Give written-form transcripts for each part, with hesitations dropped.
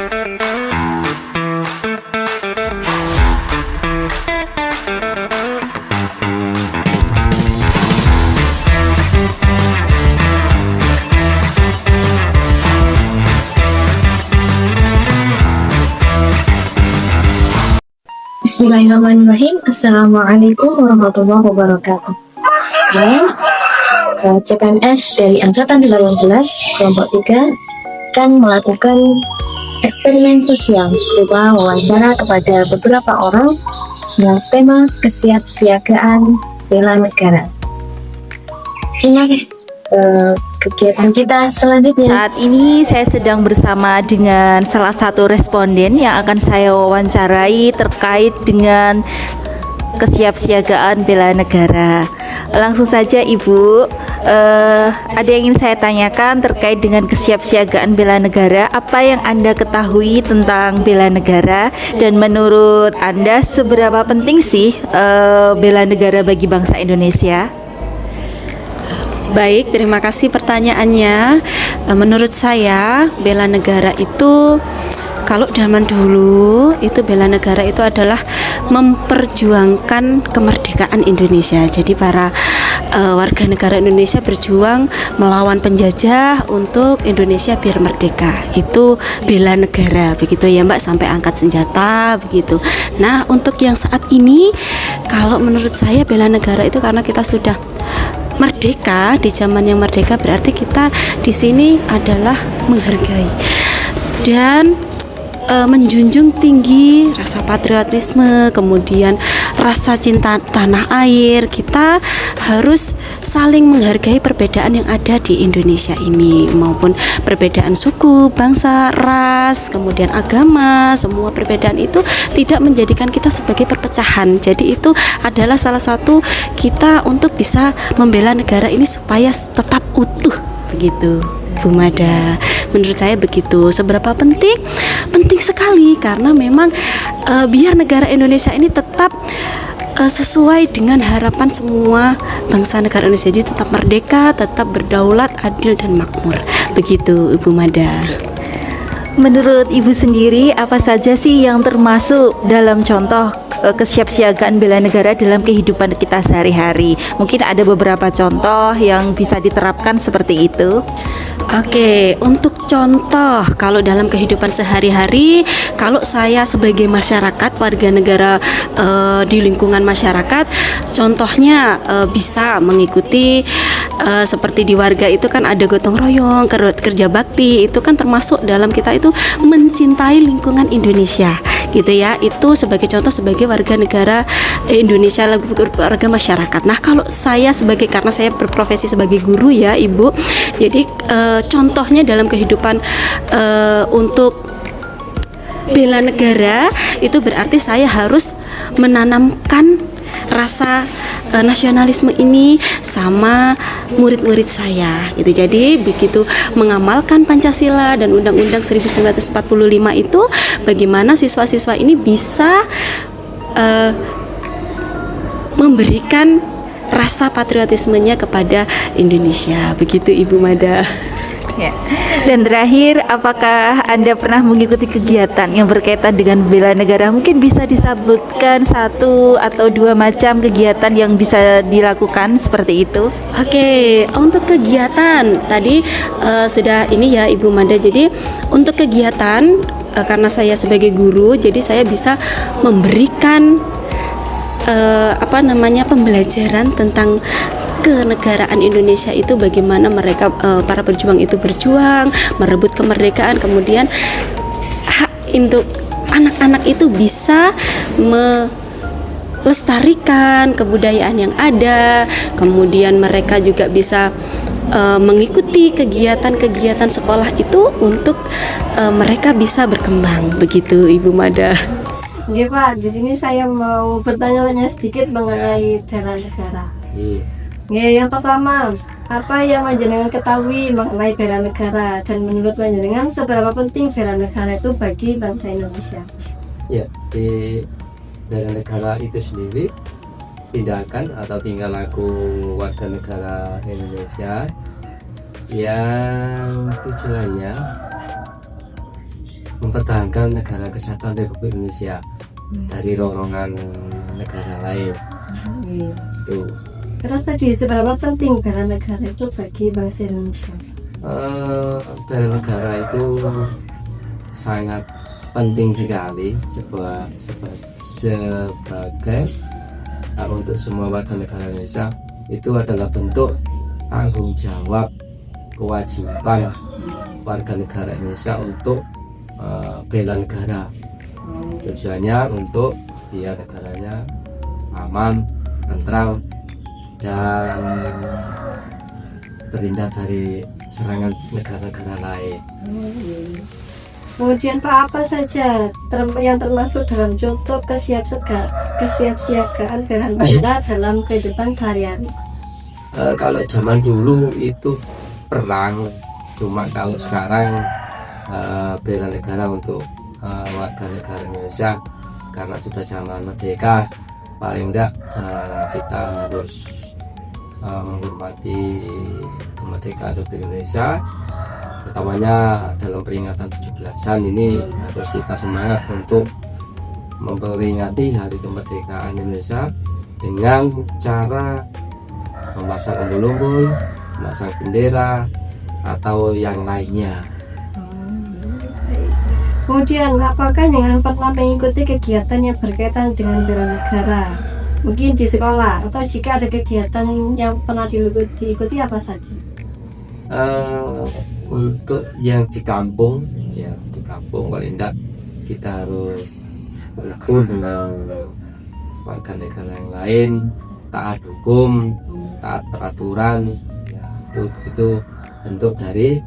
Bismillahirrahmanirrahim. Assalamualaikum warahmatullahi wabarakatuh. CPNS dari Angkatan 18 kelompok 3 akan melakukan eksperimen sosial berupa wawancara kepada beberapa orang dengan tema kesiapsiagaan bela negara. Simak kegiatan kita selanjutnya. Saat ini saya sedang bersama dengan salah satu responden yang akan saya wawancarai terkait dengan kesiapsiagaan bela negara. Langsung saja Ibu, ada yang ingin saya tanyakan terkait dengan kesiapsiagaan bela negara. Apa yang Anda ketahui tentang bela negara, dan menurut Anda seberapa penting sih bela negara bagi bangsa Indonesia? Baik, terima kasih pertanyaannya. Menurut saya, bela negara itu, kalau zaman dulu itu bela negara itu adalah memperjuangkan kemerdekaan Indonesia. Jadi para warga negara Indonesia berjuang melawan penjajah untuk Indonesia biar merdeka. Itu bela negara, begitu ya Mbak, sampai angkat senjata begitu. Nah, untuk yang saat ini, kalau menurut saya bela negara itu karena kita sudah merdeka, di zaman yang merdeka, berarti kita di sini adalah menghargai dan menjunjung tinggi rasa patriotisme, kemudian rasa cinta tanah air. Kita harus saling menghargai perbedaan yang ada di Indonesia ini, maupun perbedaan suku, bangsa, ras, kemudian agama. Semua perbedaan itu tidak menjadikan kita sebagai perpecahan. Jadi itu adalah salah satu kita untuk bisa membela negara ini supaya tetap utuh, begitu Bu Mada. Menurut saya begitu. Seberapa penting? Penting sekali, karena memang biar negara Indonesia ini tetap sesuai dengan harapan semua bangsa negara Indonesia, jadi tetap merdeka, tetap berdaulat, adil dan makmur. Begitu Ibu Mada. Menurut Ibu sendiri, apa saja sih yang termasuk dalam contoh kesiapsiagaan bela negara dalam kehidupan kita sehari-hari? Mungkin ada beberapa contoh yang bisa diterapkan seperti itu. Oke, untuk contoh kalau dalam kehidupan sehari-hari, kalau saya sebagai masyarakat, warga negara di lingkungan masyarakat, contohnya bisa mengikuti seperti di warga itu kan ada gotong royong, kerja bakti, itu kan termasuk dalam kita itu mencintai lingkungan Indonesia, gitu ya. Itu sebagai contoh sebagai warga negara Indonesia, warga masyarakat. Nah, kalau saya karena saya berprofesi sebagai guru ya Ibu, jadi contohnya dalam kehidupan untuk bela negara itu berarti saya harus menanamkan rasa nasionalisme ini sama murid-murid saya gitu. Jadi begitu mengamalkan Pancasila dan Undang-Undang 1945 itu, bagaimana siswa-siswa ini bisa memberikan rasa patriotismenya kepada Indonesia. Begitu Ibu Mada. Ya. Dan terakhir, apakah Anda pernah mengikuti kegiatan yang berkaitan dengan bela negara? Mungkin bisa disebutkan satu atau dua macam kegiatan yang bisa dilakukan seperti itu. Oke, untuk kegiatan tadi sudah ini ya Ibu Mada. Jadi untuk kegiatan karena saya sebagai guru, jadi saya bisa memberikan pembelajaran tentang kenegaraan Indonesia itu, bagaimana mereka para pejuang itu berjuang merebut kemerdekaan, kemudian hak untuk anak-anak itu bisa melestarikan kebudayaan yang ada, kemudian mereka juga bisa mengikuti kegiatan-kegiatan sekolah itu untuk mereka bisa berkembang. Begitu Ibu Mada. Oke Pak, di sini saya mau bertanya sedikit mengenai bela negara. Yang pertama, apa yang panjenengan ketahui mengenai bela negara, dan menurut panjenengan seberapa penting bela negara itu bagi bangsa Indonesia? Ya, di bela negara itu sendiri tindakan atau tingkah laku warga negara Indonesia yang tujuannya mempertahankan negara kesatuan Republik Indonesia dari ronrongan negara lain. Itu. Terus tadi seberapa penting bela negara itu bagi bangsa Indonesia? Bela negara itu sangat penting sekali sebagai untuk semua warga negara Indonesia. Itu adalah bentuk tanggung jawab, kewajiban warga negara Indonesia untuk bela negara. Tujuannya untuk biar negaranya aman, tentram, dan terhindar dari serangan negara-negara lain. Kemudian Pak, apa saja yang termasuk dalam contoh kesiapsiagaan bela negara dalam kehidupan sehari-hari? Kalau zaman dulu itu perang, cuma kalau sekarang bela negara untuk warga negara Indonesia karena sudah zaman merdeka, paling enggak kita harus menghormati kemerdekaan Republik Indonesia, utamanya dalam peringatan 17-an ini harus kita semangat untuk memperingati hari kemerdekaan Indonesia dengan cara memasang umbul-umbul, memasang bendera atau yang lainnya. Kemudian, apakah jangan pernah mengikuti kegiatan yang berkaitan dengan bela negara? Mungkin di sekolah, atau jika ada kegiatan yang pernah diikuti apa saja? Untuk yang di kampung, ya di kampung paling tidak kita harus berhukum dengan warga negara yang lain, taat hukum, taat peraturan. Ya, itu bentuk dari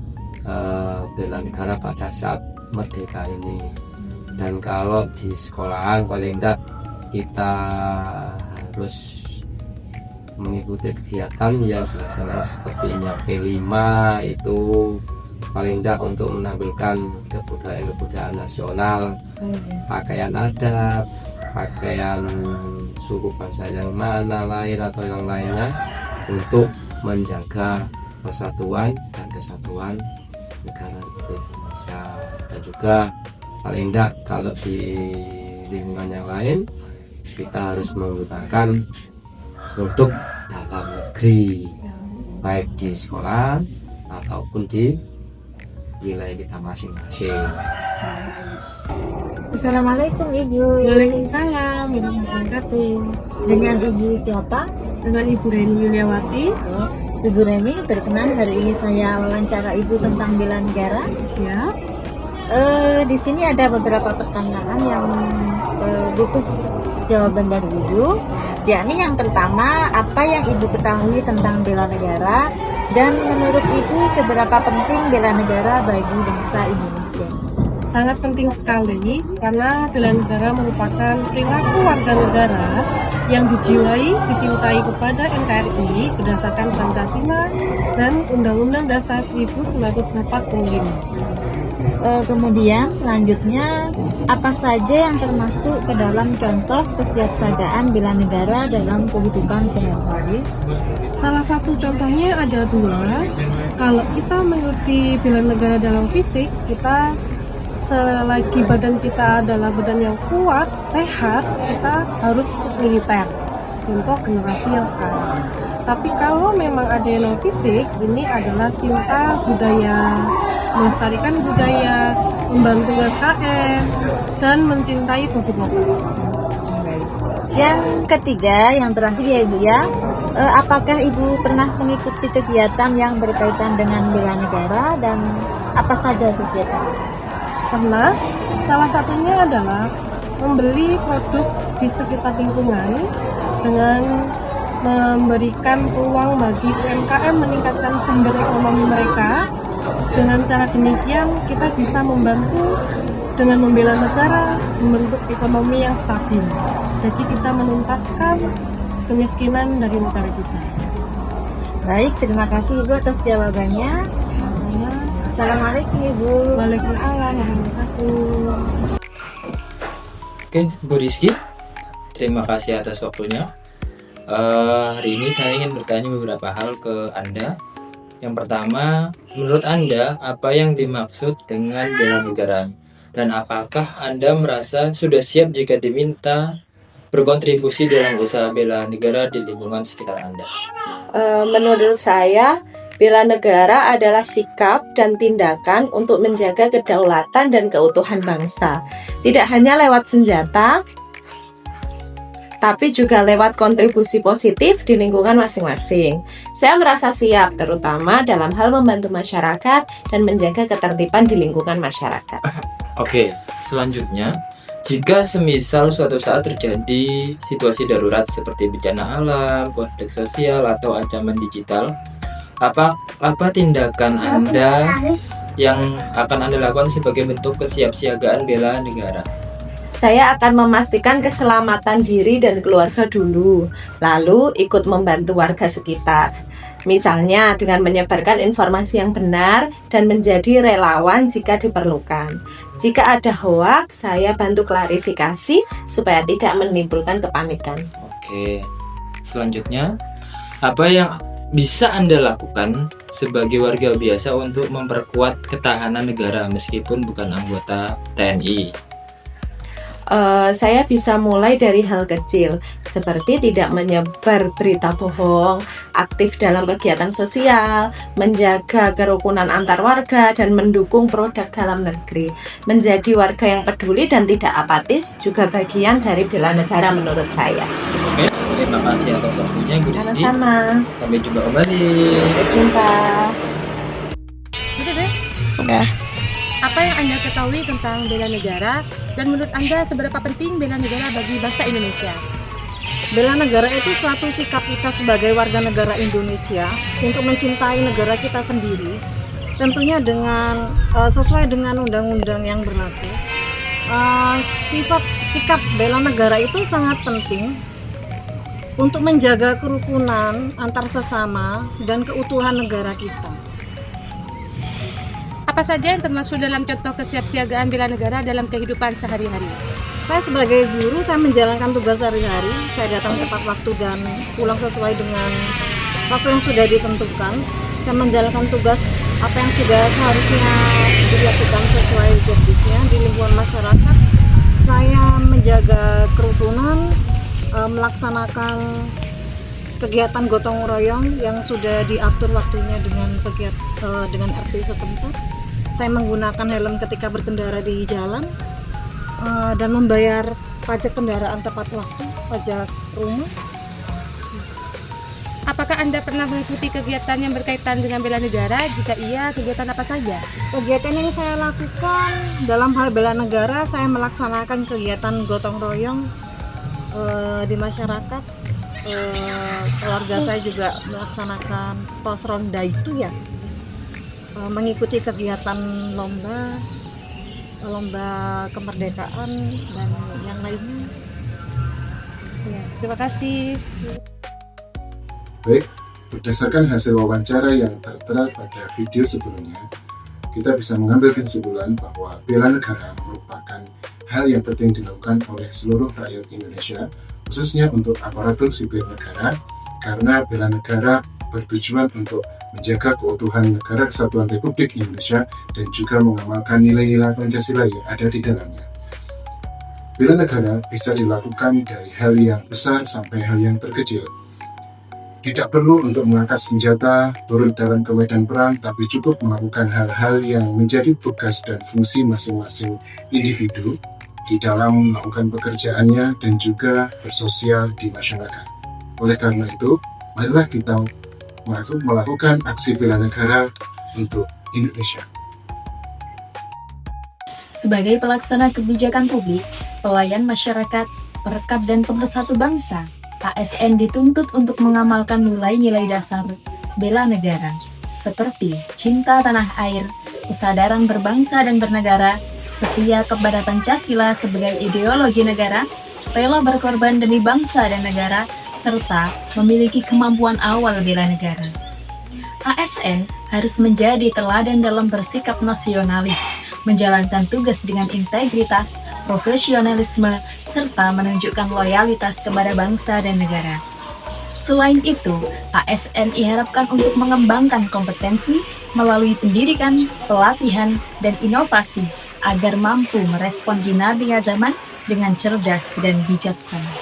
bela negara pada saat merdeka ini. Dan kalau di sekolahan paling tidak kita harus mengikuti kegiatan yang biasanya seperti P5 itu paling tidak untuk menampilkan kebudayaan nasional, pakaian adat, pakaian suku bangsa yang mana, lahir atau yang lainnya, untuk menjaga persatuan dan kesatuan negara Republik Indonesia. Dan juga paling tidak kalau di lingkungan yang lain kita harus menggunakan produk dalam negeri, baik di sekolah ataupun di wilayah kita masing-masing. Assalamualaikum Ibu. Waalaikumsalam warahmatullahi wabarakatuh. Dengan Ibu siapa? Dengan Ibu Reni Yuliawati. Ibu Reni, berkenan hari ini saya wawancara Ibu tentang bela negara. Siap. Di sini ada beberapa pertanyaan yang butuh jawaban dari Ibu. Yakni yang pertama, apa yang Ibu ketahui tentang bela negara, dan menurut Ibu seberapa penting bela negara bagi bangsa Indonesia? Sangat penting sekali karena bela negara merupakan perilaku warga negara yang dijiwai, dicintai kepada NKRI berdasarkan Pancasila dan Undang-Undang Dasar 1945. Kemudian selanjutnya, apa saja yang termasuk ke dalam contoh kesiapsiagaan bela negara dalam kehidupan sehari-hari? Salah satu contohnya ada dua. Kalau kita mengikuti bela negara dalam fisik, kita selagi badan kita adalah badan yang kuat, sehat, kita harus ikut militer. Contoh generasi yang sekarang. Tapi kalau memang ada yang non fisik, ini adalah cinta budaya, melestarikan budaya, membantu UMKM, dan mencintai bapak-bapak. Yang ketiga, yang terakhir ya Ibu ya, apakah Ibu pernah mengikuti kegiatan yang berkaitan dengan bela negara, dan apa saja kegiatan? Karena salah satunya adalah membeli produk di sekitar lingkungan dengan memberikan peluang bagi UMKM meningkatkan sumber ekonomi mereka. Dengan cara demikian kita bisa membantu dengan membela negara, membentuk ekonomi yang stabil. Jadi kita menuntaskan kemiskinan dari negara kita. Baik, terima kasih Ibu atas jawabannya. Assalamualaikum Ibu. Waalaikumsalam warahmatullahi wabarakatuh. Oke, Bu Rizky, terima kasih atas waktunya. Hari ini saya ingin bertanya beberapa hal ke Anda. Yang pertama, menurut Anda, apa yang dimaksud dengan bela negara? Dan apakah Anda merasa sudah siap jika diminta berkontribusi dalam usaha bela negara di lingkungan sekitar Anda? Menurut saya, bela negara adalah sikap dan tindakan untuk menjaga kedaulatan dan keutuhan bangsa. Tidak hanya lewat senjata, tapi juga lewat kontribusi positif di lingkungan masing-masing. Saya merasa siap, terutama dalam hal membantu masyarakat dan menjaga ketertiban di lingkungan masyarakat. Oke, selanjutnya, jika semisal suatu saat terjadi situasi darurat seperti bencana alam, konflik sosial, atau ancaman digital, apa tindakan Anda yang akan Anda lakukan sebagai bentuk kesiapsiagaan bela negara? Saya akan memastikan keselamatan diri dan keluarga dulu, lalu ikut membantu warga sekitar. Misalnya dengan menyebarkan informasi yang benar dan menjadi relawan jika diperlukan. Jika ada hoaks, saya bantu klarifikasi supaya tidak menimbulkan kepanikan. Oke, selanjutnya, apa yang bisa Anda lakukan sebagai warga biasa untuk memperkuat ketahanan negara meskipun bukan anggota TNI? Saya bisa mulai dari hal kecil, seperti tidak menyebar berita bohong, aktif dalam kegiatan sosial, menjaga kerukunan antar warga, dan mendukung produk dalam negeri. Menjadi warga yang peduli dan tidak apatis juga bagian dari bela negara menurut saya. Oke, terima kasih atas waktunya Ibu Rizky. Sama-sama. Sampai jumpa kembali. Sampai jumpa. Udah. Apa yang Anda ketahui tentang bela negara dan menurut Anda seberapa penting bela negara bagi bangsa Indonesia? Bela negara itu suatu sikap kita sebagai warga negara Indonesia untuk mencintai negara kita sendiri, tentunya dengan sesuai dengan undang-undang yang berlaku. Sikap bela negara itu sangat penting untuk menjaga kerukunan antar sesama dan keutuhan negara kita. Apa saja yang termasuk dalam contoh kesiapsiagaan bela negara dalam kehidupan sehari-hari? Saya sebagai guru, saya menjalankan tugas sehari-hari. Saya datang tepat waktu dan pulang sesuai dengan waktu yang sudah ditentukan. Saya menjalankan tugas apa yang sudah seharusnya dilakukan sesuai jobdesknya di lingkungan masyarakat. Saya menjaga kerukunan, melaksanakan kegiatan gotong royong yang sudah diatur waktunya dengan RT setempat. Saya menggunakan helm ketika berkendara di jalan dan membayar pajak kendaraan tepat waktu, pajak rumah. Apakah Anda pernah mengikuti kegiatan yang berkaitan dengan bela negara? Jika iya, kegiatan apa saja? Kegiatan yang saya lakukan dalam hal bela negara, saya melaksanakan kegiatan gotong royong di masyarakat. Keluarga saya juga melaksanakan pos ronda itu ya, mengikuti kegiatan lomba kemerdekaan dan yang lainnya. Ya, terima kasih. Baik, berdasarkan hasil wawancara yang tertera pada video sebelumnya, kita bisa mengambil kesimpulan bahwa bela negara merupakan hal yang penting dilakukan oleh seluruh rakyat Indonesia, khususnya untuk aparatur sipil negara, karena bela negara bertujuan untuk menjaga keutuhan negara kesatuan Republik Indonesia dan juga mengamalkan nilai-nilai Pancasila yang ada di dalamnya. Bela negara bisa dilakukan dari hal yang besar sampai hal yang terkecil. Tidak perlu untuk mengangkat senjata, turun dalam ke medan perang, tapi cukup melakukan hal-hal yang menjadi tugas dan fungsi masing-masing individu di dalam melakukan pekerjaannya dan juga bersosial di masyarakat. Oleh karena itu, marilah kita melakukan aksi bela negara untuk Indonesia. Sebagai pelaksana kebijakan publik, pelayan masyarakat, perekat dan pemersatu bangsa, ASN dituntut untuk mengamalkan nilai-nilai dasar bela negara, seperti cinta tanah air, kesadaran berbangsa dan bernegara, setia kepada Pancasila sebagai ideologi negara, rela berkorban demi bangsa dan negara, serta memiliki kemampuan awal bela negara. ASN harus menjadi teladan dalam bersikap nasionalis, menjalankan tugas dengan integritas, profesionalisme, serta menunjukkan loyalitas kepada bangsa dan negara. Selain itu, ASN diharapkan untuk mengembangkan kompetensi melalui pendidikan, pelatihan, dan inovasi agar mampu merespon dinamika zaman dengan cerdas dan bijaksana.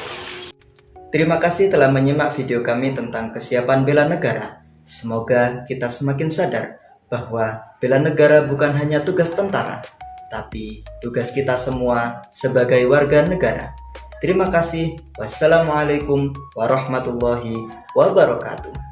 Terima kasih telah menyimak video kami tentang kesiapan bela negara. Semoga kita semakin sadar bahwa bela negara bukan hanya tugas tentara, tapi tugas kita semua sebagai warga negara. Terima kasih. Wassalamualaikum warahmatullahi wabarakatuh.